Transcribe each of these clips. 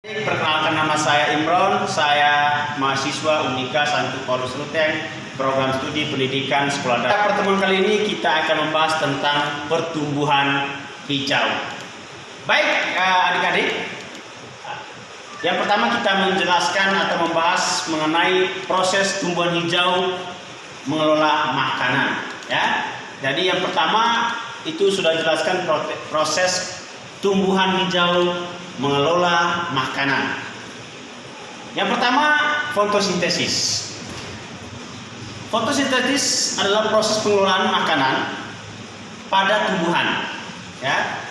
Perkenalkan, nama saya Imron, saya mahasiswa Unika Santo Paulus Ruteng, program studi pendidikan sekolah dasar. Pertemuan kali ini kita akan membahas tentang pertumbuhan hijau. Baik adik-adik, yang pertama kita menjelaskan atau membahas mengenai proses tumbuhan hijau mengelola makanan. Ya, jadi yang pertama itu sudah jelaskan proses tumbuhan hijau mengelola makanan. Yang pertama, fotosintesis. Fotosintesis adalah proses pengelolaan makanan pada tumbuhan. Ya,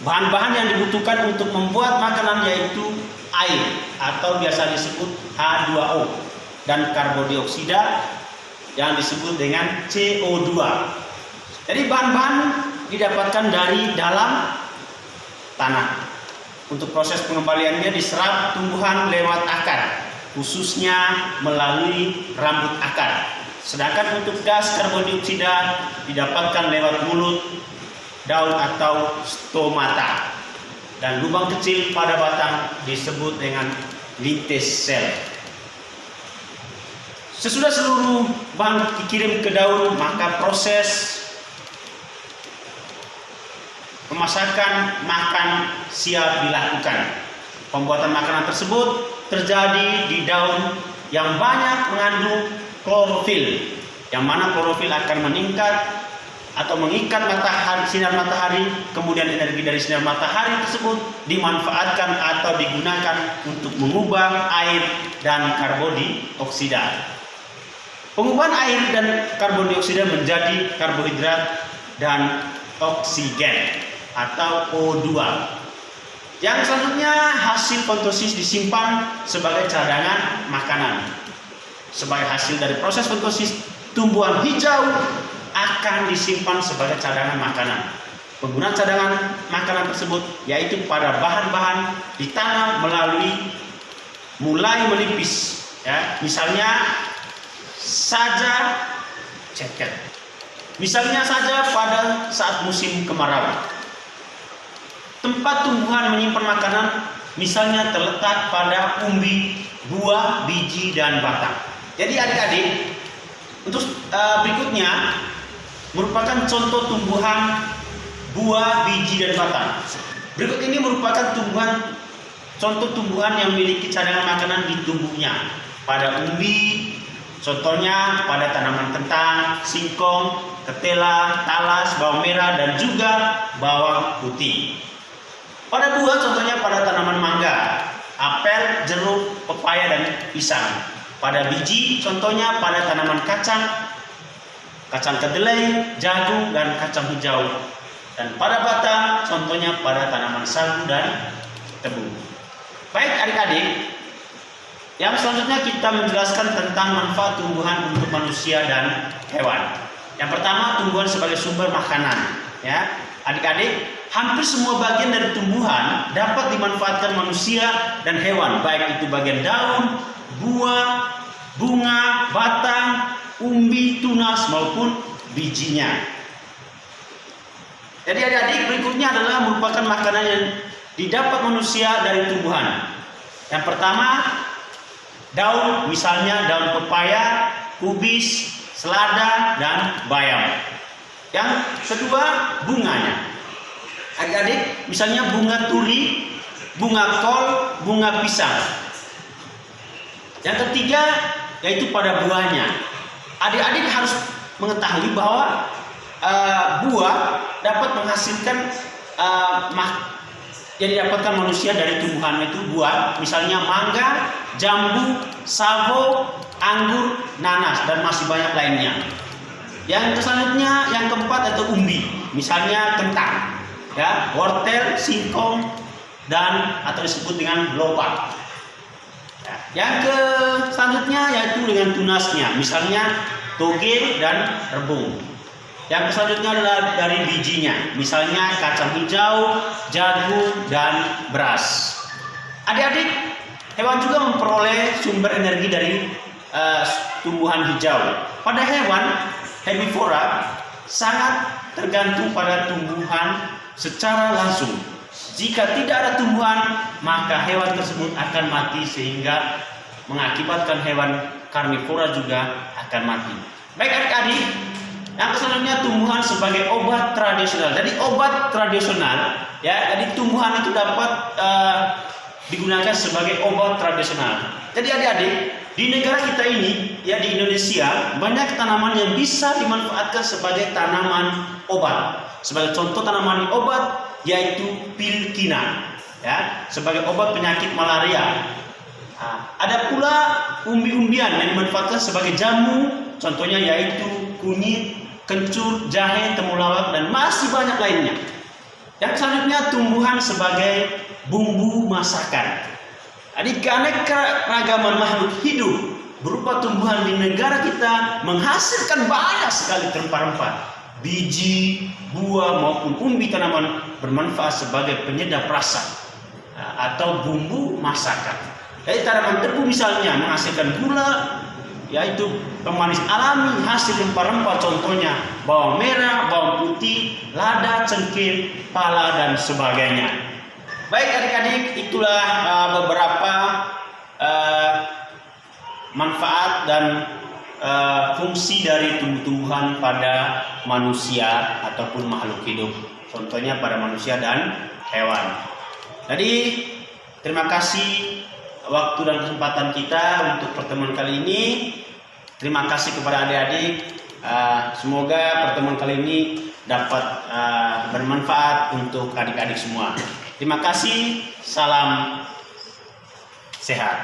bahan-bahan yang dibutuhkan untuk membuat makanan yaitu air atau biasa disebut H2O dan karbon dioksida yang disebut dengan CO2. Jadi bahan-bahan didapatkan dari dalam tanah. Untuk proses pengembaliannya diserap tumbuhan lewat akar, khususnya melalui rambut akar. Sedangkan untuk gas karbon dioksida didapatkan lewat mulut, daun atau stomata. Dan lubang kecil pada batang disebut dengan lintes sel. Sesudah seluruh bahan dikirim ke daun, maka proses pemasakan makan siap dilakukan. Pembuatan makanan tersebut terjadi di daun yang banyak mengandung klorofil, yang mana klorofil akan meningkat atau mengikat sinar matahari, kemudian energi dari sinar matahari tersebut dimanfaatkan atau digunakan untuk mengubah air dan karbon dioksida. Pengubahan air dan karbon dioksida menjadi karbohidrat dan oksigen atau O2. Yang selanjutnya, hasil fotosintesis disimpan sebagai cadangan makanan. Sebagai hasil dari proses fotosintesis, tumbuhan hijau akan disimpan sebagai cadangan makanan. Penggunaan cadangan makanan tersebut yaitu pada bahan-bahan ditanam mulai menipis. Ya, misalnya saja pada saat musim kemarau. Tempat tumbuhan menyimpan makanan misalnya terletak pada umbi, buah, biji, dan batang. Jadi adik-adik, untuk berikutnya merupakan contoh tumbuhan buah, biji, dan batang. Berikut ini merupakan contoh tumbuhan yang memiliki cadangan makanan di tubuhnya. Pada umbi, contohnya pada tanaman kentang, singkong, ketela, talas, bawang merah, dan juga bawang putih. Pada buah, contohnya pada tanaman mangga, apel, jeruk, pepaya, dan pisang. Pada biji, contohnya pada tanaman kacang kedelai, jagung, dan kacang hijau. Dan pada batang, contohnya pada tanaman sagu dan tebu. Baik adik-adik, yang selanjutnya kita menjelaskan tentang manfaat tumbuhan untuk manusia dan hewan. Yang pertama, tumbuhan sebagai sumber makanan. Ya, adik-adik, hampir semua bagian dari tumbuhan dapat dimanfaatkan manusia dan hewan, baik itu bagian daun, buah, bunga, batang, umbi, tunas maupun bijinya. Jadi adik-adik, berikutnya adalah merupakan makanan yang didapat manusia dari tumbuhan. Yang pertama, daun, misalnya daun pepaya, kubis, selada, dan bayam. Yang kedua, bunganya. Adik-adik, misalnya bunga turi, bunga kol, bunga pisang. Yang ketiga, yaitu pada buahnya. Adik-adik harus mengetahui bahwa buah dapat menghasilkan yang didapatkan manusia dari tumbuhan, itu buah, misalnya mangga, jambu, sawo, anggur, nanas, dan masih banyak lainnya. Yang selanjutnya, yang keempat, yaitu umbi, misalnya kentang, ya, wortel, singkong, dan atau disebut dengan lobak. Yang selanjutnya yaitu dengan tunasnya, misalnya toge dan rebung. Yang selanjutnya adalah dari bijinya, misalnya kacang hijau, jagung, dan beras. Adik-adik, hewan juga memperoleh sumber energi dari tumbuhan hijau. Pada hewan herbivora sangat tergantung pada tumbuhan secara langsung. Jika tidak ada tumbuhan, maka hewan tersebut akan mati sehingga mengakibatkan hewan karnivora juga akan mati. Baik adik-adik, yang selanjutnya tumbuhan sebagai obat tradisional. Jadi obat tradisional, ya, jadi tumbuhan itu dapat digunakan sebagai obat tradisional. Jadi adik-adik, di negara kita ini, ya di Indonesia, banyak tanaman yang bisa dimanfaatkan sebagai tanaman obat. Sebagai contoh tanaman obat yaitu pilkina, ya, sebagai obat penyakit malaria. Ada pula umbi-umbian yang dimanfaatkan sebagai jamu, contohnya yaitu kunyit, kencur, jahe, temulawak, dan masih banyak lainnya. Yang selanjutnya tumbuhan sebagai bumbu masakan. Jadi keanekaragaman makhluk hidup berupa tumbuhan di negara kita menghasilkan banyak sekali rempah-rempah, biji, buah maupun umbi tanaman bermanfaat sebagai penyedap rasa atau bumbu masakan. Jadi tanaman tebu misalnya menghasilkan gula, yaitu pemanis alami hasil rempah-rempah, contohnya bawang merah, bawang putih, lada, cengkeh, pala, dan sebagainya. Baik adik-adik, itulah beberapa manfaat dan fungsi dari tumbuh-tumbuhan pada manusia ataupun makhluk hidup, contohnya pada manusia dan hewan. Jadi terima kasih waktu dan kesempatan kita untuk pertemuan kali ini. Terima kasih kepada adik-adik. Semoga pertemuan kali ini dapat bermanfaat untuk adik-adik semua. Terima kasih. Salam sehat.